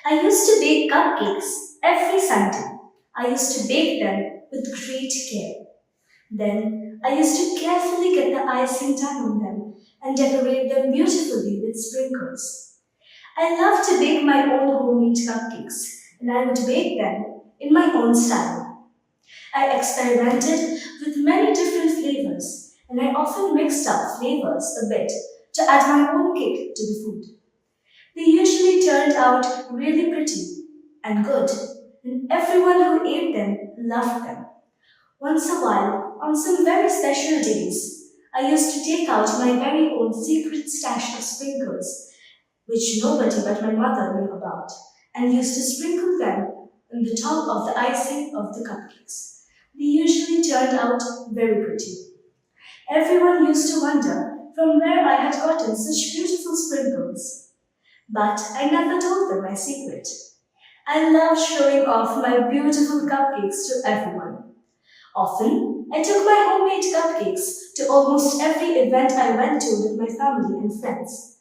I used to bake cupcakes every Sunday. I used to bake them with great care. Then I used to carefully get the icing done on them and decorate them beautifully with sprinkles. I love to bake my own homemade cupcakes, and I would bake them in my own style. I experimented with many different flavors, and I often mixed up flavors a bit to add my own kick to the food. They usually turned out really pretty and good, and everyone who ate them loved them. Once a while, on some very special days, I used to take out my very own secret stash of sprinkles, which nobody but my mother knew about, and used to sprinkle them on the top of the icing of the cupcakes. They usually turned out very pretty. Everyone used to wonder from where I had gotten such beautiful sprinkles. But I never told them my secret. I loved showing off my beautiful cupcakes to everyone. Often, I took my homemade cupcakes to almost every event I went to with my family and friends.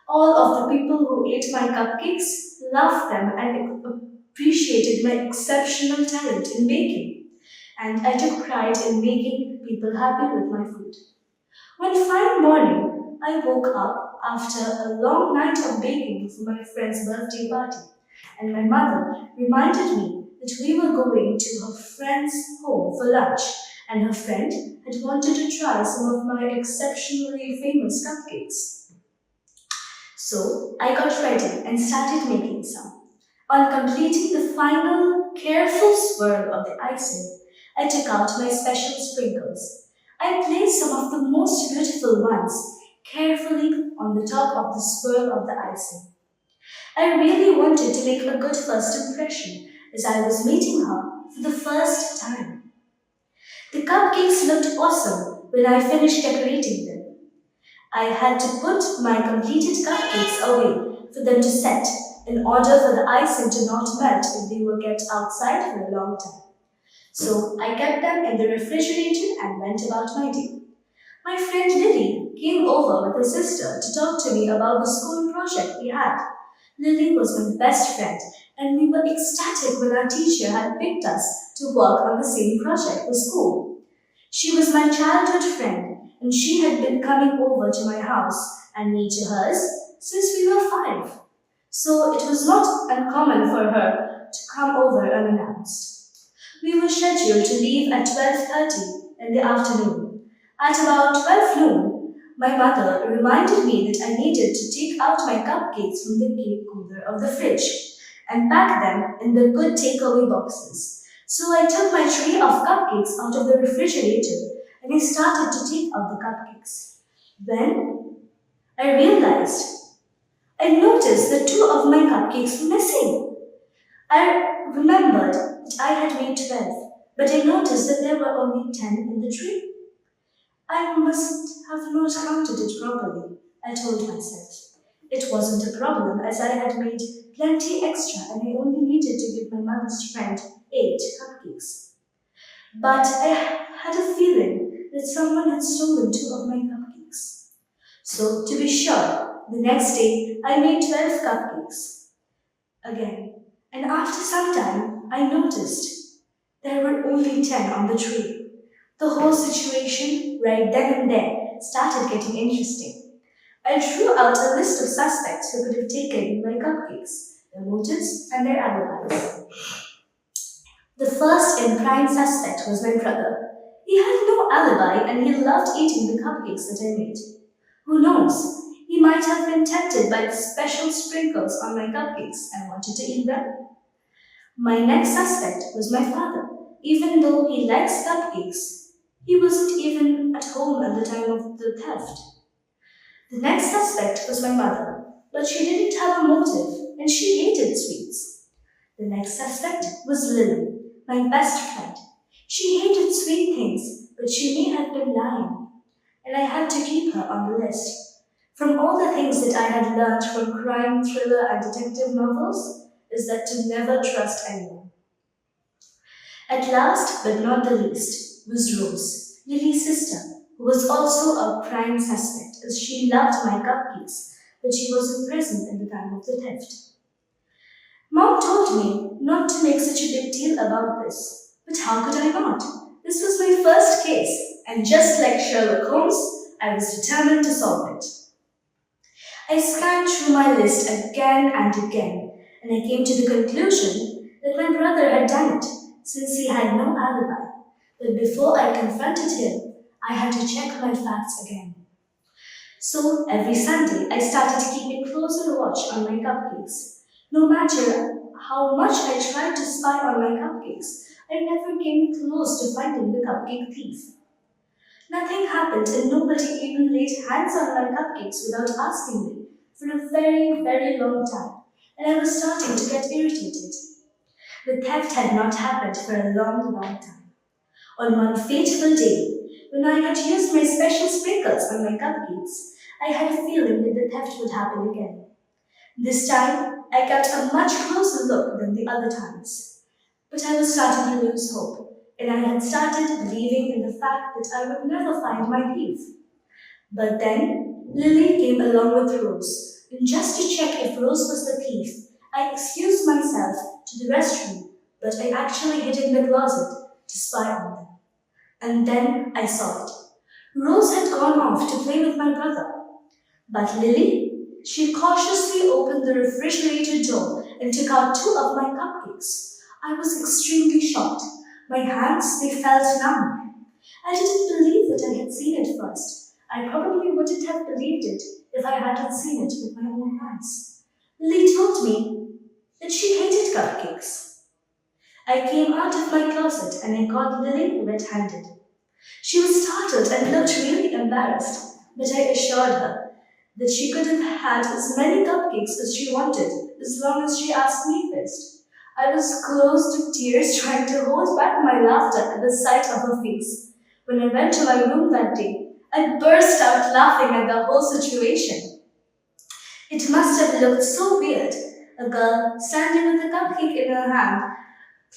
All of the people who ate my cupcakes loved them and appreciated my exceptional talent in baking. And I took pride in making people happy with my food. One fine morning, I woke up after a long night of baking for my friend's birthday party, and my mother reminded me that we were going to her friend's home for lunch, and her friend had wanted to try some of my exceptionally famous cupcakes. So I got ready and started making some. On completing the final careful swirl of the icing, I took out my special sprinkles. I placed some of the most beautiful ones carefully on the top of the swirl of the icing. I really wanted to make a good first impression as I was meeting her for the first time. The cupcakes looked awesome when I finished decorating them. I had to put my completed cupcakes away for them to set in order for the icing to not melt if they were kept outside for a long time. So I kept them in the refrigerator and went about my day. My friend Lily came over with her sister to talk to me about the school project we had. Lily was my best friend, and we were ecstatic when our teacher had picked us to work on the same project for school. She was my childhood friend, and she had been coming over to my house and me to hers since we were 5. So it was not uncommon for her to come over unannounced. We were scheduled to leave at 12:30 in the afternoon. At about 12 noon, my mother reminded me that I needed to take out my cupcakes from the cake cooler of the fridge and pack them in the good takeaway boxes. So I took my tray of cupcakes out of the refrigerator and I started to take out the cupcakes. Then I realized I noticed that 2 of my cupcakes were missing. I remembered that I had made 12, but I noticed that there were only 10 in the tray. I must have not counted it properly, I told myself. It wasn't a problem as I had made plenty extra and I only needed to give my mother's friend 8 cupcakes. But I had a feeling that someone had stolen 2 of my cupcakes. So, to be sure, the next day I made 12 cupcakes again. And after some time, I noticed there were only 10 on the tray. The whole situation, right then and there, started getting interesting. I drew out a list of suspects who could have taken my cupcakes, their motives, and their alibis. The first and prime suspect was my brother. He had no alibi and he loved eating the cupcakes that I made. Who knows? He might have been tempted by the special sprinkles on my cupcakes and wanted to eat them. My next suspect was my father. Even though he likes cupcakes, he wasn't even at home at the time of the theft. The next suspect was my mother, but she didn't have a motive and she hated sweets. The next suspect was Lily, my best friend. She hated sweet things, but she may have been lying, and I had to keep her on the list. From all the things that I had learned from crime, thriller, and detective novels, is that to never trust anyone. At last, but not the least, was Rose, Lily's sister, who was also a prime suspect as she loved my cupcakes, but she was in prison at the time of the theft. Mom told me not to make such a big deal about this. But how could I not? This was my first case, and just like Sherlock Holmes, I was determined to solve it. I scanned through my list again and again, and I came to the conclusion that my brother had done it, since he had no alibi. But before I confronted him, I had to check my facts again. So every Sunday, I started to keep a closer watch on my cupcakes. No matter how much I tried to spy on my cupcakes, I never came close to finding the cupcake thief. Nothing happened and nobody even laid hands on my cupcakes without asking me for a very, very long time, and I was starting to get irritated. The theft had not happened for a long, long time. On one fateful day, when I had used my special sprinkles on my cupcakes, I had a feeling that the theft would happen again. This time, I kept a much closer look than the other times. But I was starting to lose hope, and I had started believing in the fact that I would never find my thief. But then, Lily came along with Rose, and just to check if Rose was the thief, I excused myself to the restroom, but I actually hid in the closet to spy on them. And then I saw it. Rose had gone off to play with my brother. But Lily, she cautiously opened the refrigerator door and took out two of my cupcakes. I was extremely shocked. My hands, they felt numb. I didn't believe that I had seen it first. I probably wouldn't have believed it if I hadn't seen it with my own eyes. Lily told me that she hated cupcakes. I came out of my closet and I caught Lily red-handed. She was startled and looked really embarrassed, but I assured her that she could have had as many cupcakes as she wanted, as long as she asked me first. I was close to tears trying to hold back my laughter at the sight of her face. When I went to my room that day, I burst out laughing at the whole situation. It must have looked so weird, a girl standing with a cupcake in her hand,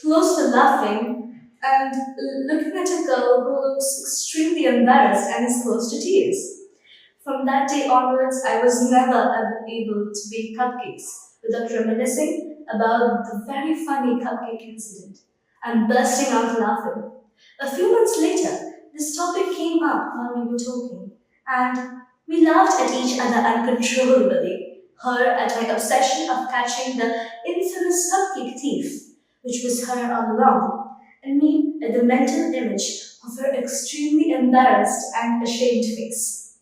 close to laughing, and looking at a girl who looks extremely embarrassed and is close to tears. From that day onwards, I was never able to bake cupcakes without reminiscing about the very funny cupcake incident and bursting out laughing. A few months later, this topic came up while we were talking, and we laughed at each other uncontrollably. Her at my obsession of catching the infamous cupcake thief, which was her all along, and me at the mental image of her extremely embarrassed and ashamed face.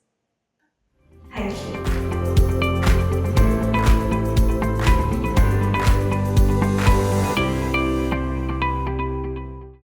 Thank you.